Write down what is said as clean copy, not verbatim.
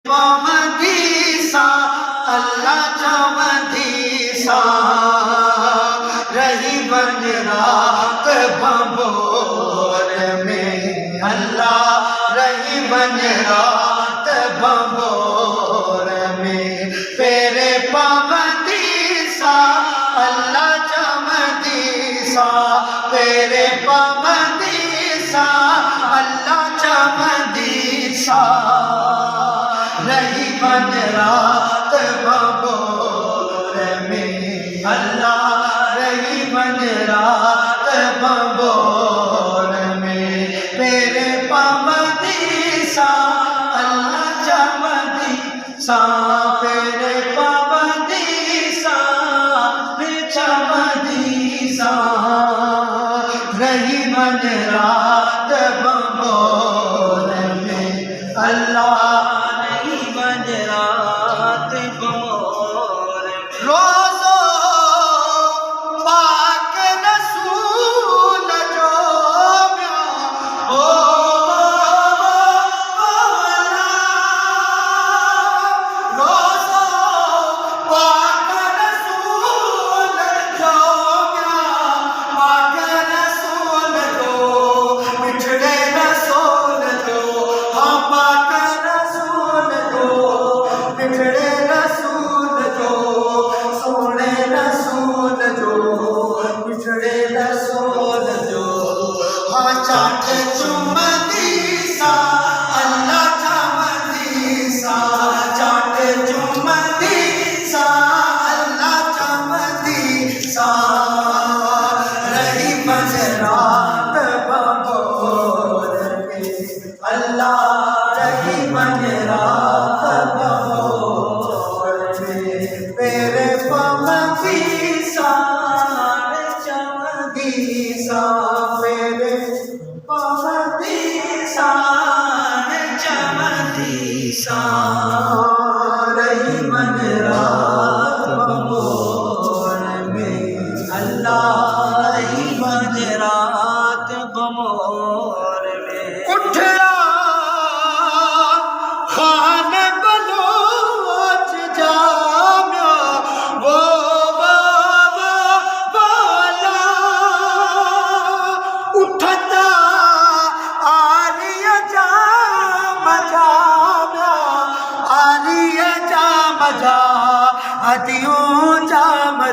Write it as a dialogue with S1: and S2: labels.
S1: مدیسا اللہ چمدیسا رہی بن رات بھنبور میں اللہ رہی بن رات بھنبور میں پیرے پامدیسا اللہ چمدیسا پیرے پامدیسا اللہ چمدیسا رہی بن رات بھنبور میں اللہ رہی بن رات بھنبور میں میرے پامدیسا اللہ چمدیسا میرے پامدیسا چمدیسا رہی بن رات بھنبور میں اللہ روزو پاک رسول جو روزو پاک رسول جو پاک رسول جو بچھڑے رسول جو ہاں پاک رسول جو بچھڑے رسول جو سونے رسول جو بچھڑے رسول جو ہاں چاٹ چمدیسا اللہ چمدیسا چاٹ چمدیسا اللہ چمدیسا رہی بن رات بھنبور میں اللہ رہی بن رات بھنبور میں میرے پامدیسا چمدیسا میرے پامدیسا چمدیسا رہی بن رات بھنبور میں اللہ رہی بن رات بھنبور میں اٹھا خان بلوچ جامعہ وہ بالا اٹھتا آلیہ جامعہ آلیہ جامعہ ادیوں جامعہ